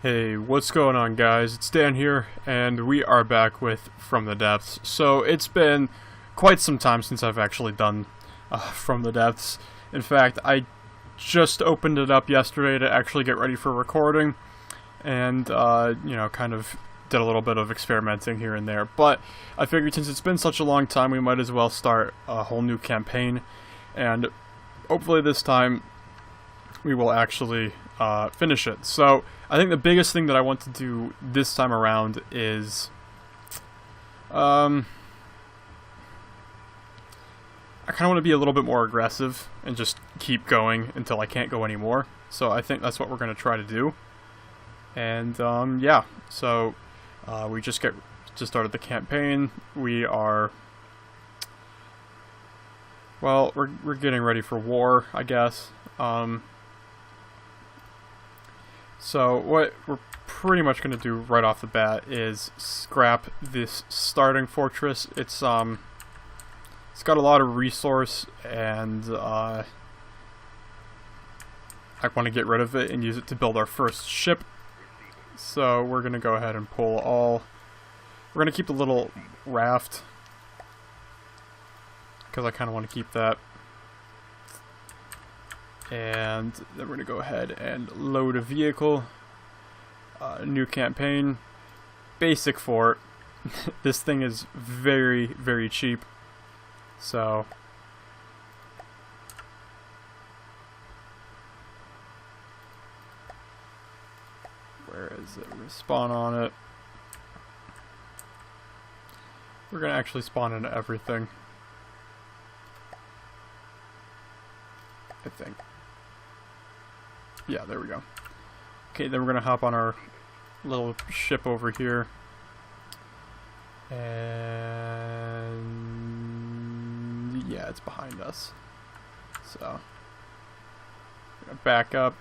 Hey, what's going on, guys? It's Dan here, and we are back with From the Depths. So, it's been quite some time since I've actually done From the Depths. In fact, I just opened it up yesterday to actually get ready for recording, and, kind of did a little bit of experimenting here and there. But I figured since it's been such a long time, we might as well start a whole new campaign, and hopefully this time we will actually finish it. So, I think the biggest thing that I want to do this time around is, I kind of want to be a little bit more aggressive and just keep going until I can't go anymore. So I think that's what we're going to try to do. And, yeah, so we just started the campaign. We are, well, we're getting ready for war, I guess. So what we're pretty much going to do right off the bat is scrap this starting fortress. It's got a lot of resource, and I want to get rid of it and use it to build our first ship. So we're going to go ahead and pull all. We're going to keep the little raft because I kind of want to keep that. And then we're going to go ahead and load a vehicle. New campaign. Basic fort. This thing is very, very cheap. So, where is it? We're going to spawn on it. We're going to actually spawn into everything, I think. Yeah, there we go. Okay, then we're going to hop on our little ship over here. And yeah, it's behind us. So, we're going to back up.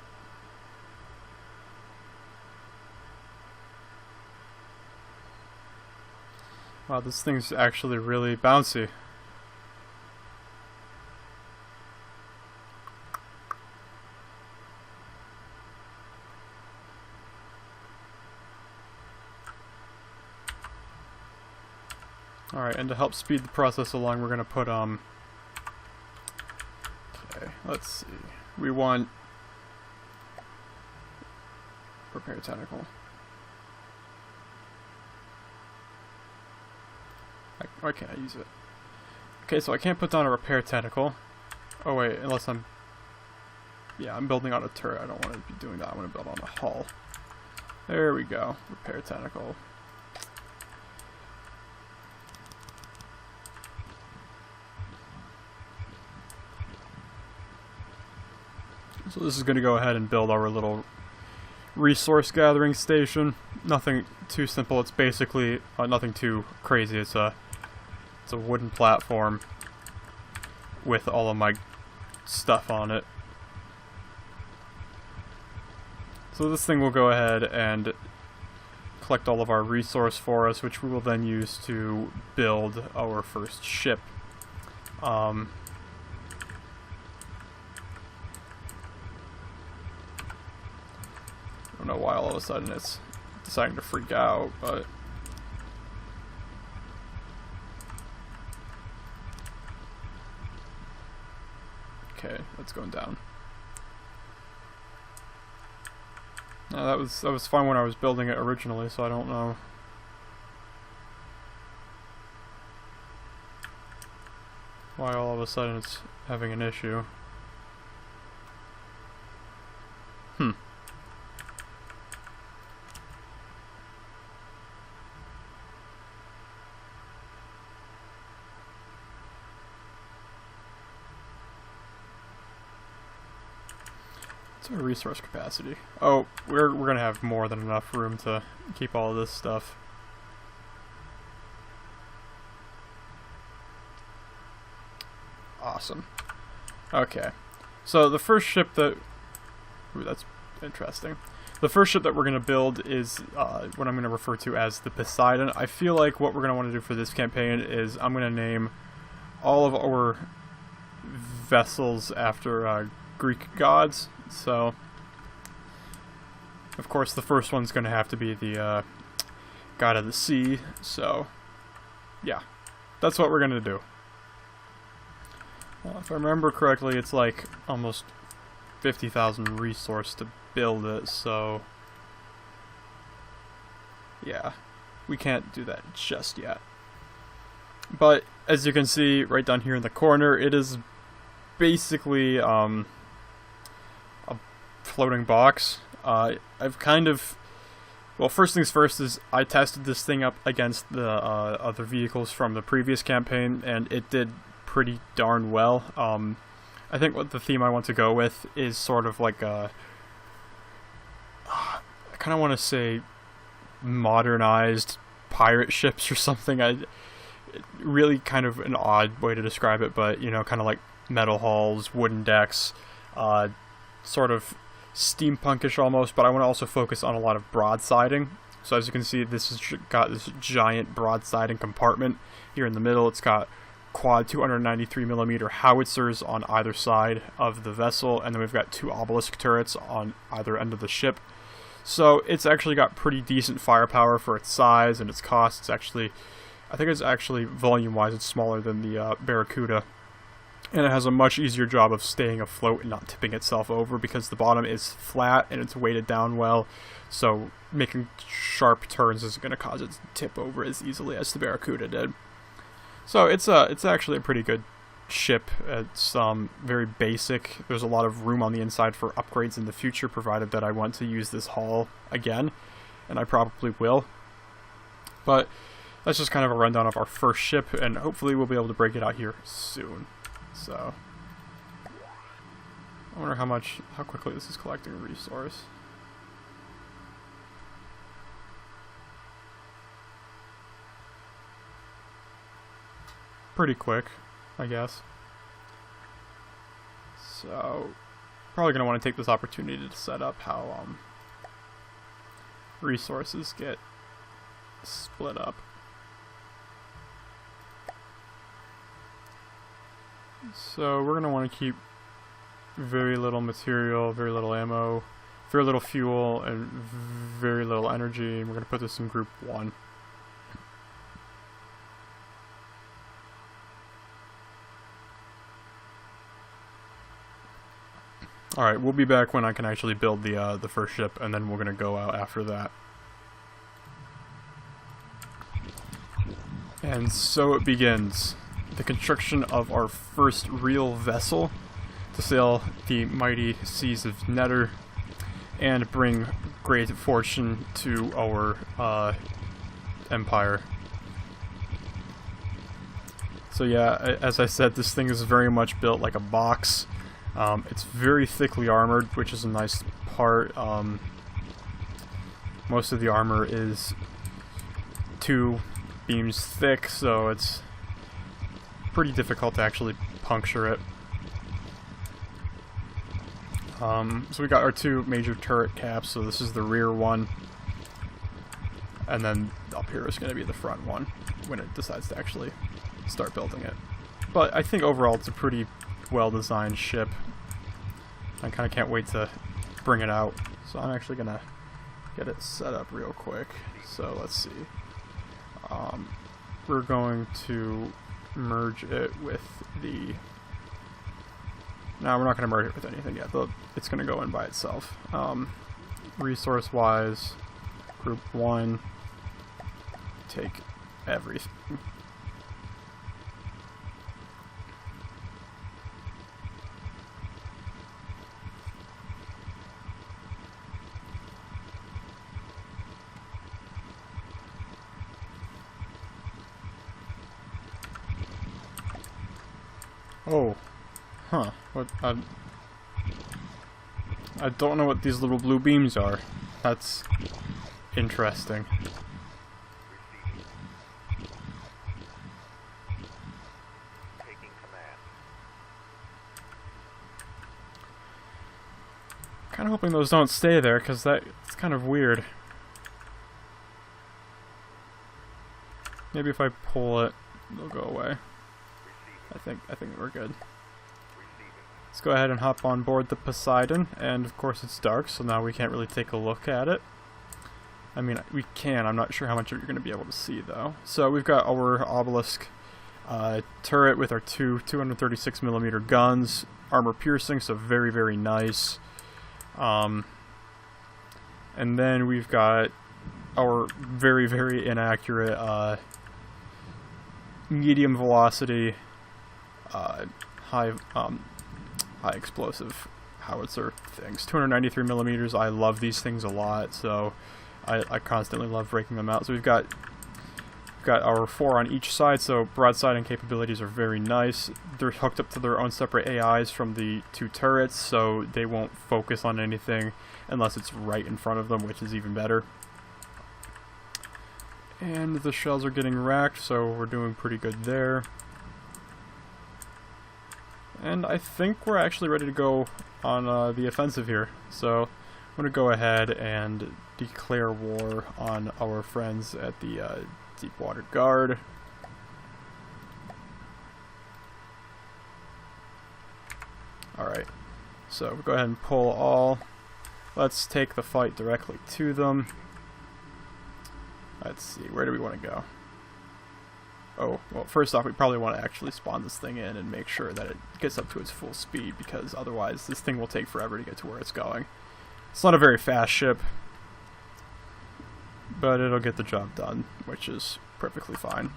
Wow, this thing's actually really bouncy. Alright, and to help speed the process along, we're going to put, okay, let's see. We want repair tentacle. Why can't I use it? Okay, so I can't put down a repair tentacle. Oh wait, unless I'm... Yeah, I'm building on a turret. I don't want to be doing that. I want to build on a hull. There we go. Repair tentacle. So this is going to go ahead and build our little resource gathering station. Nothing too simple. It's basically nothing too crazy. It's a wooden platform with all of my stuff on it. So this thing will go ahead and collect all of our resource for us, which we will then use to build our first ship. I don't know why all of a sudden it's deciding to freak out, but okay, that's going down. No, that was fine when I was building it originally, so I don't know why all of a sudden it's having an issue. What's our resource capacity? Oh, we're gonna have more than enough room to keep all of this stuff. Awesome. Okay. So the first ship that... Ooh, that's interesting. The first ship that we're gonna build is what I'm gonna refer to as the Poseidon. I feel like what we're gonna want to do for this campaign is I'm gonna name all of our vessels after Greek gods. So Of course, the first one's going to have to be the God of the Sea, so yeah, that's what we're going to do. Well, if I remember correctly, it's like almost 50,000 resource to build it, so yeah, we can't do that just yet. But as you can see right down here in the corner, it is basically a floating box. I've kind of, well, first things first is I tested this thing up against the other vehicles from the previous campaign, and it did pretty darn well. I think what the theme I want to go with is sort of like a, I kind of want to say modernized pirate ships or something. Really kind of an odd way to describe it, but you know, kind of like metal hulls, wooden decks, sort of steampunkish almost, but I want to also focus on a lot of broadsiding. So as you can see, this has got this giant broadsiding compartment here in the middle. It's got quad 293mm howitzers on either side of the vessel, and then we've got 2 obelisk turrets on either end of the ship. So it's actually got pretty decent firepower for its size and its cost. It's actually, I think it's actually volume-wise, it's smaller than the Barracuda. And it has a much easier job of staying afloat and not tipping itself over because the bottom is flat and it's weighted down well. So making sharp turns isn't going to cause it to tip over as easily as the Barracuda did. So it's actually a pretty good ship. It's very basic. There's a lot of room on the inside for upgrades in the future, provided that I want to use this hull again, and I probably will. But that's just kind of a rundown of our first ship, and hopefully we'll be able to break it out here soon. So I wonder how quickly this is collecting a resource. Pretty quick, I guess. So probably gonna want to take this opportunity to set up how resources get split up. So we're going to want to keep very little material, very little ammo, very little fuel, and very little energy. And we're going to put this in group 1. Alright, we'll be back when I can actually build the first ship, and then we're going to go out after that. And so it begins. The construction of our first real vessel to sail the mighty seas of Nether and bring great fortune to our empire. So yeah, as I said, this thing is very much built like a box. It's very thickly armored, which is a nice part. Most of the armor is 2 beams thick, so it's pretty difficult to actually puncture it. So we got our 2 major turret caps, so this is the rear one, and then up here is going to be the front one when it decides to actually start building it. But I think overall it's a pretty well designed ship. I kind of can't wait to bring it out, so I'm actually going to get it set up real quick. So let's see. We're going to merge it with the... No, we're not going to merge it with anything yet. It's going to go in by itself. Resource-wise, group 1, take everything. Oh, huh. What? I don't know what these little blue beams are. That's interesting. Kind of hoping those don't stay there, because that's kind of weird. Maybe if I pull it, they'll go away. I think we're good. Let's go ahead and hop on board the Poseidon, and of course it's dark, so now we can't really take a look at it. I mean, we can, I'm not sure how much of it you're going to be able to see though. So we've got our obelisk turret with our two 236mm guns, armor piercing, so very, very nice. And then we've got our very, very inaccurate medium velocity high explosive howitzer things. 293mm. I love these things a lot, so I constantly love breaking them out. So we've got our 4 on each side, so broadsiding capabilities are very nice. They're hooked up to their own separate AIs from the 2 turrets, so they won't focus on anything unless it's right in front of them, which is even better. And the shells are getting racked, so we're doing pretty good there. And I think we're actually ready to go on the offensive here. So I'm going to go ahead and declare war on our friends at the Deepwater Guard. Alright, so we'll go ahead and pull all. Let's take the fight directly to them. Let's see, where do we want to go? Oh, well, first off, we probably want to actually spawn this thing in and make sure that it gets up to its full speed, because otherwise this thing will take forever to get to where it's going. It's not a very fast ship, but it'll get the job done, which is perfectly fine.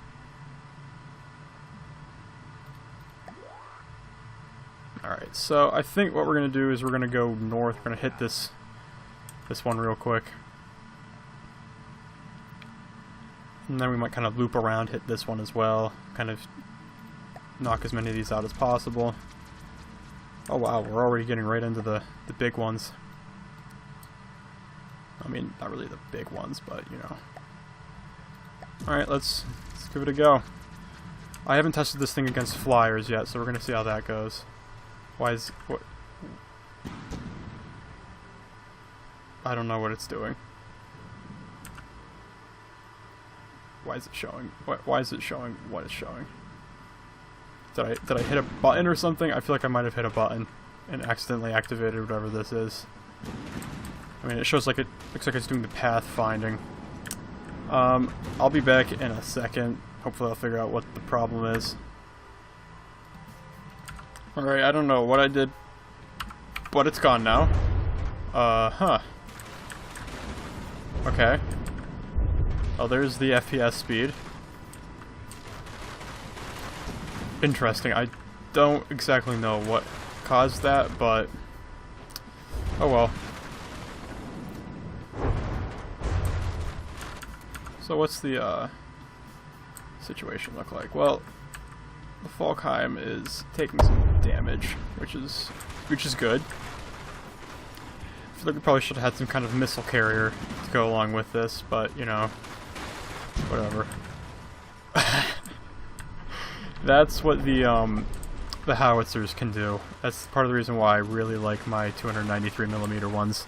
Alright, so I think what we're going to do is we're going to go north. We're going to hit this one real quick. And then we might kind of loop around, hit this one as well, kind of knock as many of these out as possible. Oh wow, we're already getting right into the big ones. I mean, not really the big ones, but you know. Alright, let's give it a go. I haven't tested this thing against flyers yet, so we're going to see how that goes. Why is... what? I don't know what it's doing. Why is it showing? Why is it showing what it's showing? Did I hit a button or something? I feel like I might have hit a button and accidentally activated whatever this is. I mean, it shows like it looks like it's doing the path finding. I'll be back in a second. Hopefully I'll figure out what the problem is. Alright, I don't know what I did, but it's gone now. Huh. Okay. Oh, there's the FPS speed. Interesting. I don't exactly know what caused that, but oh well. So what's the situation look like? Well, the Falkheim is taking some damage, which is good. I feel like we probably should have had some kind of missile carrier to go along with this, but you know, whatever. That's what the howitzers can do. That's part of the reason why I really like my 293mm ones.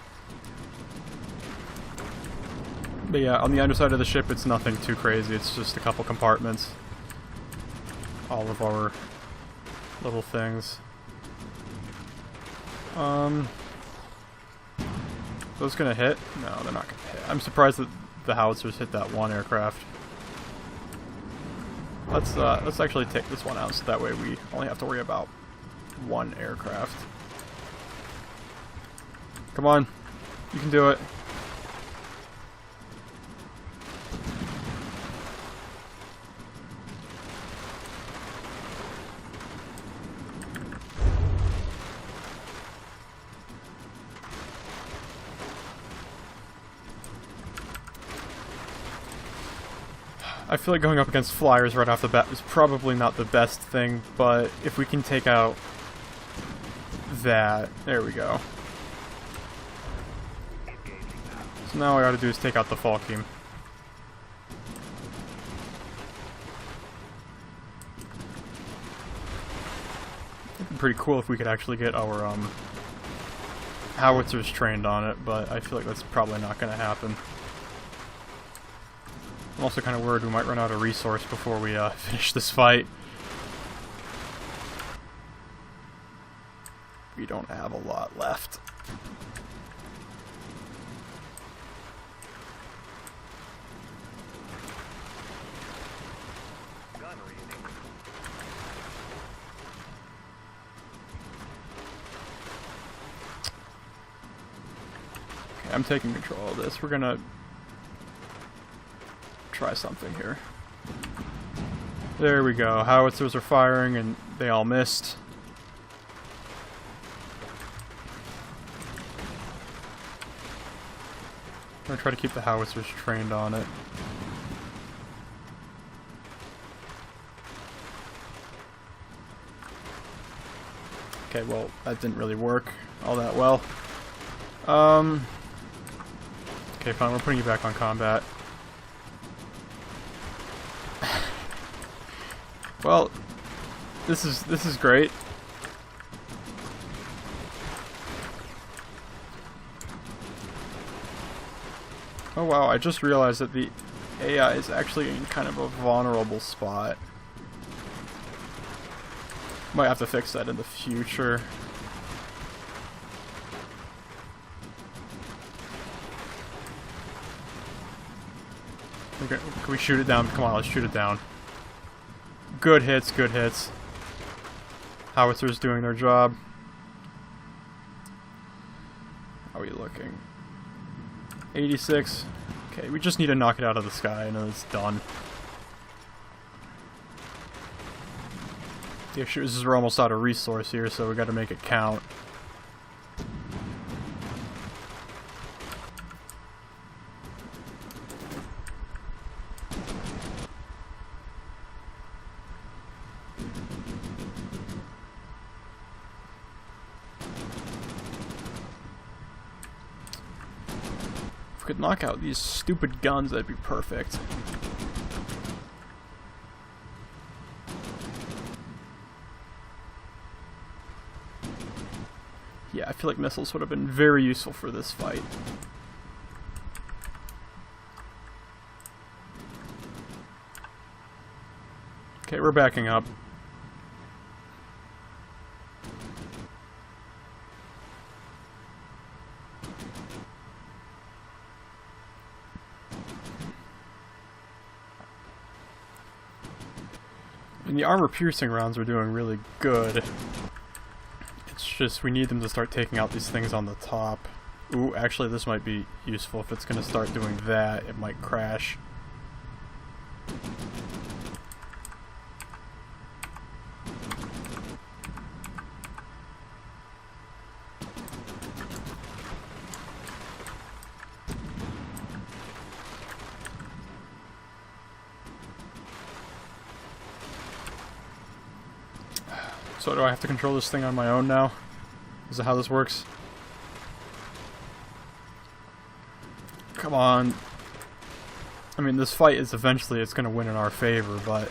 But yeah, on the underside of the ship, it's nothing too crazy. It's just a couple compartments. All of our little things. Those gonna hit? No, they're not gonna hit. I'm surprised that the howitzers hit that one aircraft. Let's actually take this one out, so that way we only have to worry about one aircraft. Come on, you can do it. I feel like going up against flyers right off the bat is probably not the best thing, but if we can take out that... There we go. So now all I gotta do is take out the Falkheim. It'd be pretty cool if we could actually get our howitzers trained on it, but I feel like that's probably not gonna happen. I'm also kind of worried we might run out of resource before we finish this fight. don't have a lot left. Okay, I'm taking control of this. We're gonna try something here. There we go. Howitzers are firing and they all missed. I'm gonna try to keep the howitzers trained on it. Okay, well, that didn't really work all that well. Okay, fine, we're putting you back on combat. Well, this is great. Oh wow, I just realized that the AI is actually in kind of a vulnerable spot. Might have to fix that in the future. Okay, can we shoot it down? Come on, let's shoot it down. Good hits, good hits. Howitzers doing their job. How are we looking? 86. Okay, we just need to knock it out of the sky and then it's done. The issue is we're almost out of resource here, so we gotta make it count. If we could knock out these stupid guns, that'd be perfect. Yeah, I feel like missiles would have been very useful for this fight. Okay, we're backing up. And the armor-piercing rounds are doing really good. It's just we need them to start taking out these things on the top. Ooh, actually this might be useful. If it's going to start doing that, it might crash. So do I have to control this thing on my own now? Is that how this works? Come on. I mean, this fight is eventually it's gonna win in our favor, but...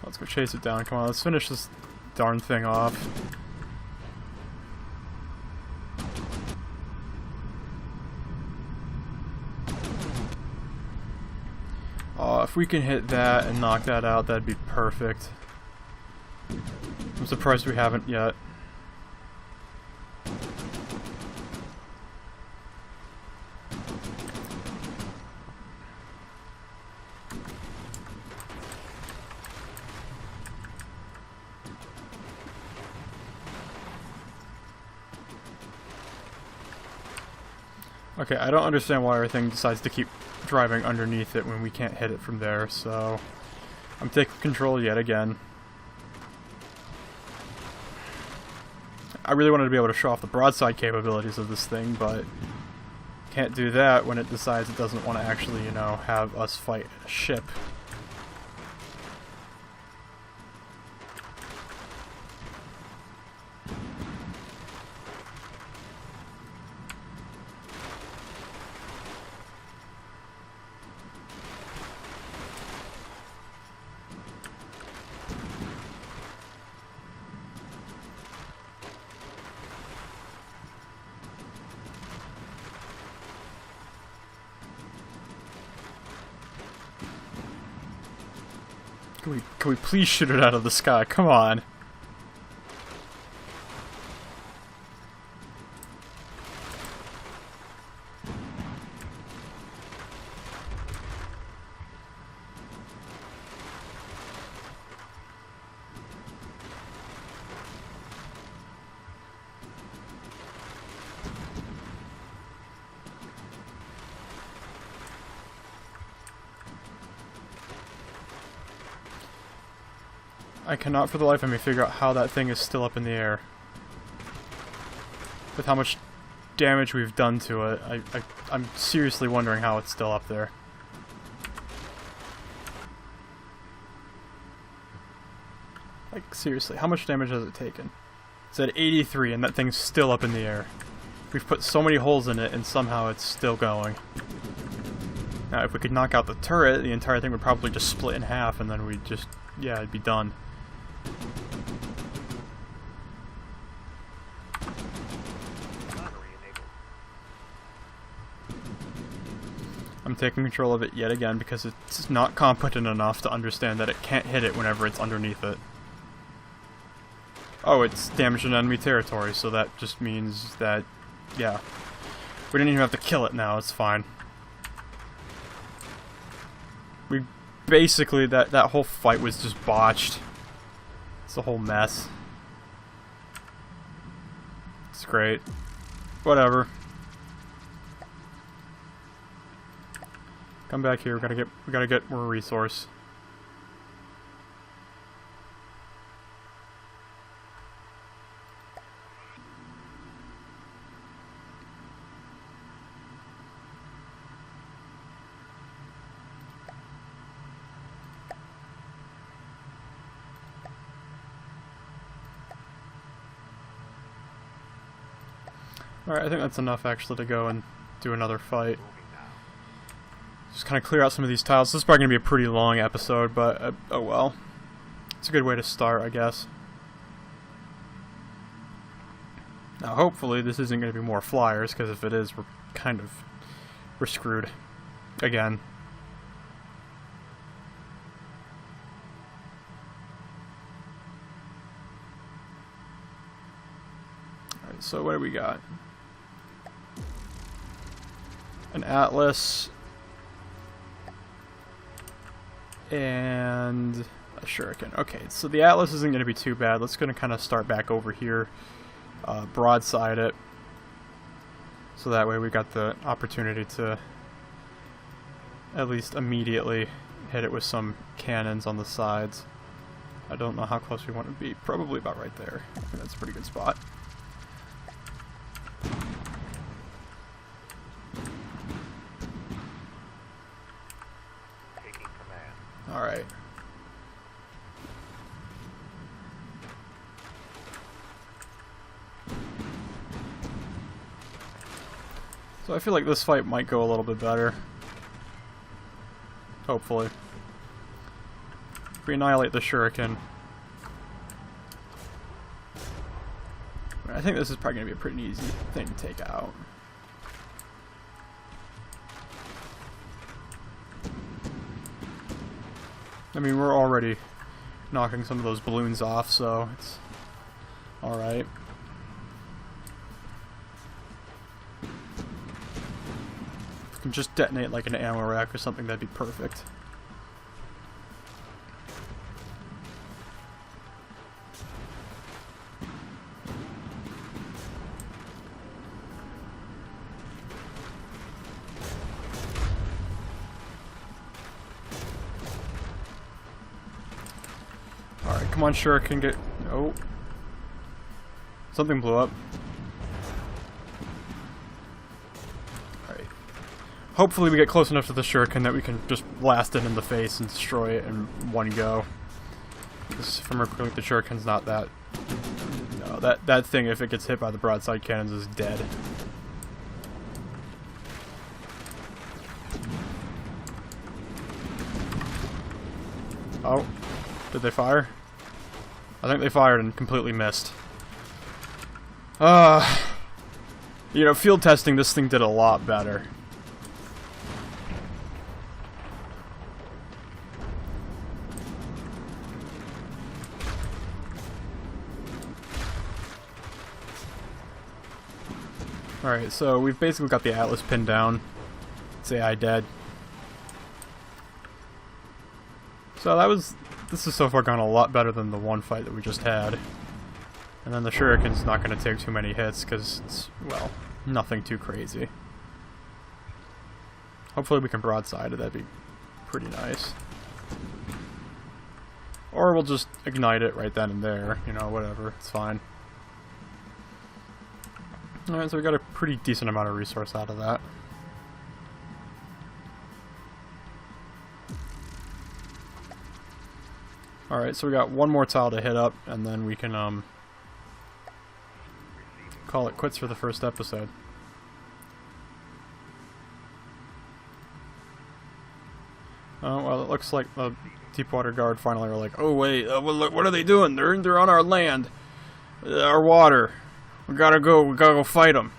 Let's go chase it down. Come on, let's finish this darn thing off. If we can hit that and knock that out, that'd be perfect. I'm surprised we haven't yet. Okay, I don't understand why our thing decides to keep driving underneath it when we can't hit it from there, so I'm taking control yet again. I really wanted to be able to show off the broadside capabilities of this thing, but can't do that when it decides it doesn't want to actually, you know, have us fight a ship. Can we please shoot it out of the sky? Come on. I cannot for the life of me figure out how that thing is still up in the air. With how much damage we've done to it, I'm seriously wondering how it's still up there. Like, seriously, how much damage has it taken? It's at 83 and that thing's still up in the air. We've put so many holes in it and somehow it's still going. Now, if we could knock out the turret, the entire thing would probably just split in half and then we'd just, yeah, it'd be done. I'm taking control of it yet again because it's not competent enough to understand that it can't hit it whenever it's underneath it. Oh, it's damaged in enemy territory, so that just means that, yeah. We didn't even have to kill it now, it's fine. We basically, that whole fight was just botched. It's a whole mess. It's great. Whatever. Come back here, we gotta get more resource. Alright, I think that's enough actually to go and do another fight. Just kind of clear out some of these tiles. This is probably going to be a pretty long episode, but oh well. It's a good way to start, I guess. Now hopefully this isn't going to be more flyers, because if it is, we're screwed. Again. Alright, so what do we got? An Atlas. And a shuriken. Okay, so the Atlas isn't going to be too bad. Let's going to kind of start back over here, broadside it, so that way we got the opportunity to at least immediately hit it with some cannons on the sides. I don't know how close we want to be. Probably about right there. I think that's a pretty good spot. Alright. So I feel like this fight might go a little bit better. Hopefully. If we annihilate the shuriken. I think this is probably going to be a pretty easy thing to take out. I mean, we're already knocking some of those balloons off, so it's alright. If we can just detonate like an ammo rack or something, that'd be perfect. Come on, sure, can get... Oh. Something blew up. Alright. Hopefully we get close enough to the shuriken that we can just blast it in the face and destroy it in one go. Because if I'm recalling, the shuriken's not that... No, that thing, if it gets hit by the broadside cannons, is dead. Oh. Did they fire? I think they fired and completely missed. You know, field testing, this thing did a lot better. Alright, so we've basically got the Atlas pinned down. It's AI dead. So this has so far gone a lot better than the one fight that we just had. And then the Shuriken's not going to take too many hits because it's, well, nothing too crazy. Hopefully we can broadside it, that'd be pretty nice. Or we'll just ignite it right then and there, you know, whatever, it's fine. Alright, so we got a pretty decent amount of resource out of that. Alright, so we got one more tile to hit up, and then we can, call it quits for the first episode. Oh, well, it looks like the Deepwater Guard finally are like, oh wait, well, look, what are they doing? They're on our land, our water. We gotta go fight them.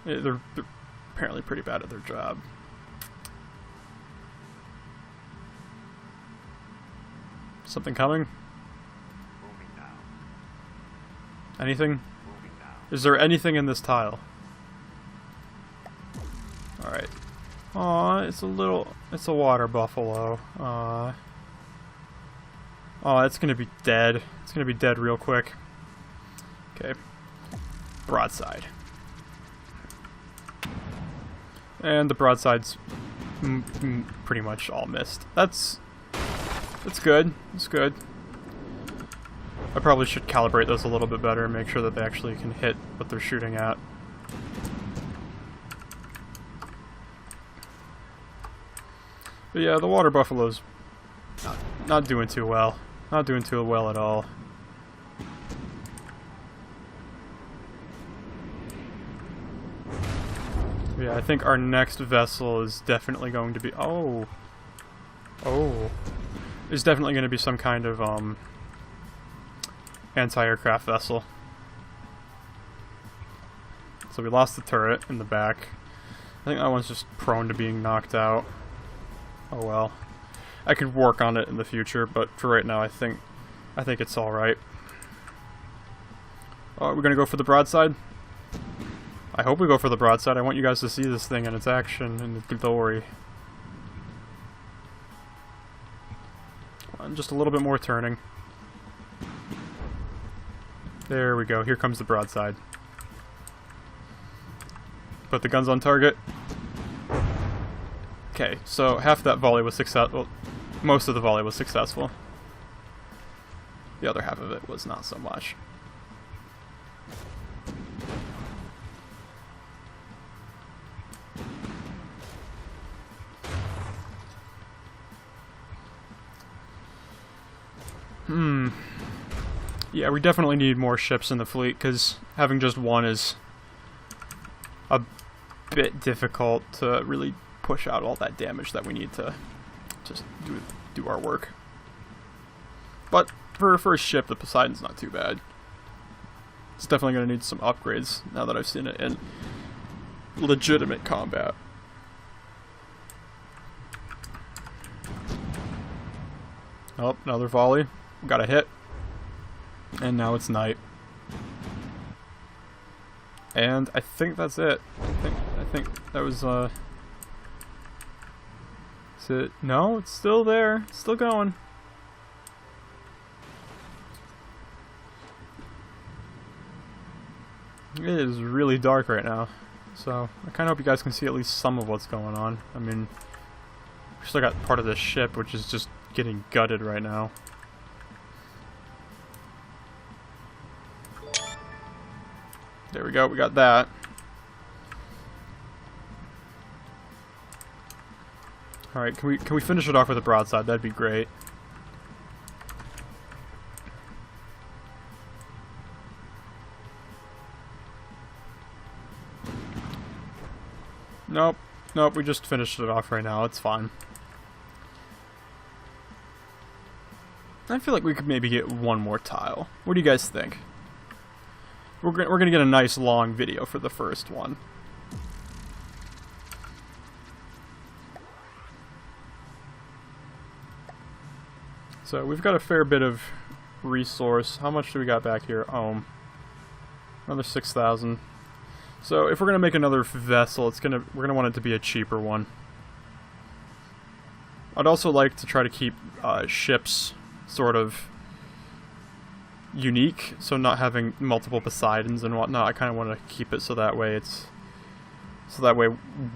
They're apparently pretty bad at their job. Something coming? Anything? Is there anything in this tile? Alright. Aw, it's a water buffalo. Oh, it's gonna be dead. It's gonna be dead real quick. Okay. Broadside. And the broadside's pretty much all missed. That's good. It's good. I probably should calibrate those a little bit better and make sure that they actually can hit what they're shooting at. But yeah, the water buffalo's not doing too well. Not doing too well at all. Yeah, I think our next vessel is definitely going to be... Oh! There's definitely going to be some kind of, anti-aircraft vessel. So we lost the turret in the back. I think that one's just prone to being knocked out. Oh well. I could work on it in the future, but for right now I think it's alright. Oh, we're gonna go for the broadside? I hope we go for the broadside. I want you guys to see this thing in its action and its glory. Come on, just a little bit more turning. There we go. Here comes the broadside. Put the guns on target. Okay, so half that volley was successful. Most of the volley was successful. The other half of it was not so much. Yeah, we definitely need more ships in the fleet, because having just one is a bit difficult to really push out all that damage that we need to just do our work. But for a first ship, the Poseidon's not too bad. It's definitely going to need some upgrades now that I've seen it in legitimate combat. Oh, another volley. Got a hit. And now it's night. And I think that's it. I think that was is it? No, it's still there. It's still going. It is really dark right now. So I kinda hope you guys can see at least some of what's going on. I mean, we still got part of this ship which is just getting gutted right now. There we go, we got that. Alright, can we finish it off with a broadside? That'd be great. Nope, we just finished it off right now, it's fine. I feel like we could maybe get one more tile. What do you guys think? We're gonna get a nice long video for the first one. So we've got a fair bit of resource. How much do we got back here? Oh, another 6,000. So if we're gonna make another vessel, we're gonna want it to be a cheaper one. I'd also like to try to keep ships sort of unique, so not having multiple Poseidons and whatnot. I kind of want to keep it so that way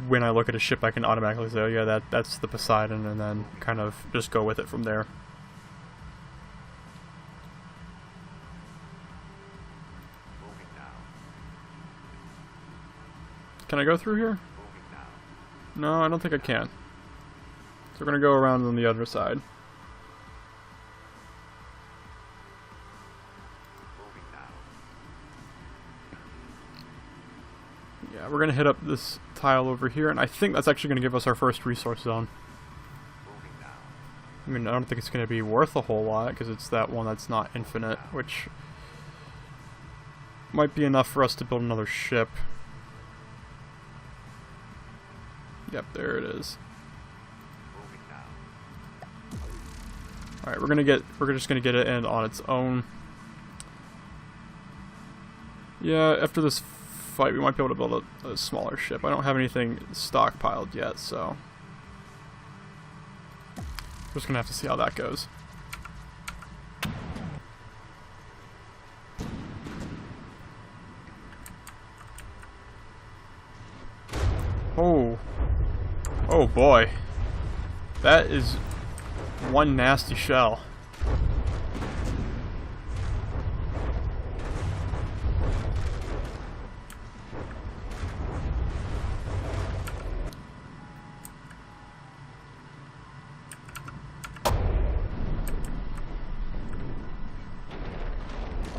when I look at a ship I can automatically say, oh yeah, that's the Poseidon, and then kind of just go with it from there. Can I go through here? No, I don't think I can. So we're gonna go around on the other side. Yeah, we're gonna hit up this tile over here, and I think that's actually gonna give us our first resource zone. I mean, I don't think it's gonna be worth a whole lot, because it's that one that's not infinite, which might be enough for us to build another ship. Yep, there it is. Alright, we're just gonna get it in on its own. Yeah, after this fight we might be able to build a smaller ship. I don't have anything stockpiled yet, so we're just gonna have to see how that goes. Oh boy. That is one nasty shell.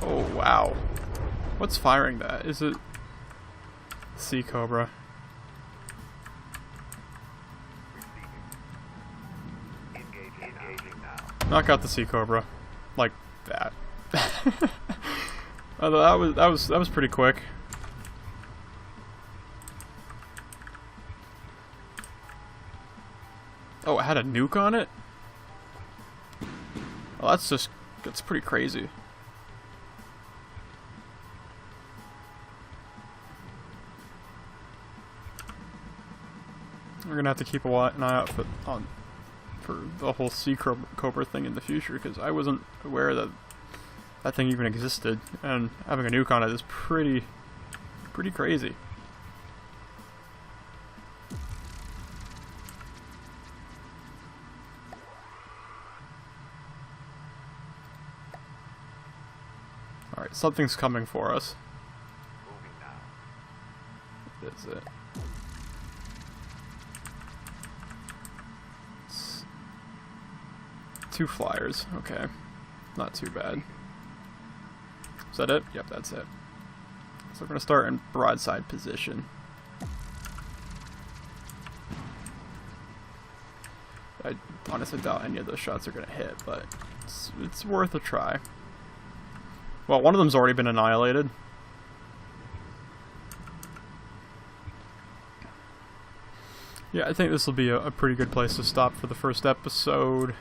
Oh wow. What's firing that? Is it Sea Cobra? Knock out the Sea Cobra, like that. that was pretty quick. Oh, it had a nuke on it? Well, that's pretty crazy. We're gonna have to keep an eye out for the whole Sea Cobra thing in the future, because I wasn't aware that that thing even existed, and having a nuke on it is pretty crazy. Alright, something's coming for us. What is it? Two flyers, okay. Not too bad. Is that it? Yep, that's it. So we're gonna start in broadside position. I honestly doubt any of those shots are gonna hit, but it's worth a try. Well, one of them's already been annihilated. Yeah, I think this will be a pretty good place to stop for the first episode.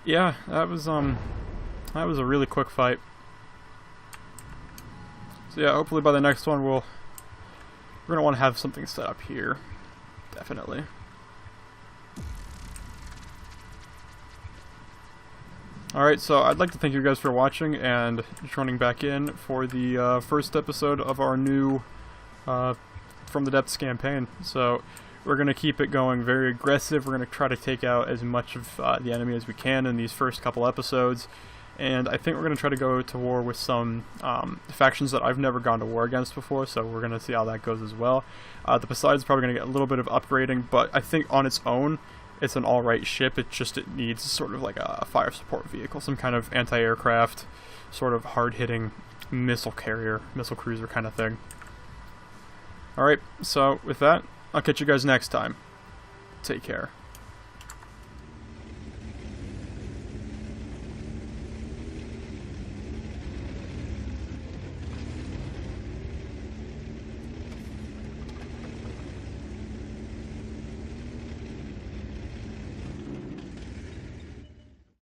Yeah, that was a really quick fight. So yeah, hopefully by the next one we're gonna want to have something set up here. Definitely. Alright, so I'd like to thank you guys for watching and joining back in for the first episode of our new From the Depths campaign. So we're going to keep it going very aggressive. We're going to try to take out as much of the enemy as we can in these first couple episodes. And I think we're going to try to go to war with some factions that I've never gone to war against before, so we're going to see how that goes as well. The Poseidon's probably going to get a little bit of upgrading, but I think on its own, it's an alright ship. It needs sort of like a fire support vehicle, some kind of anti-aircraft, sort of hard-hitting missile carrier, missile cruiser kind of thing. Alright, so with that, I'll catch you guys next time. Take care.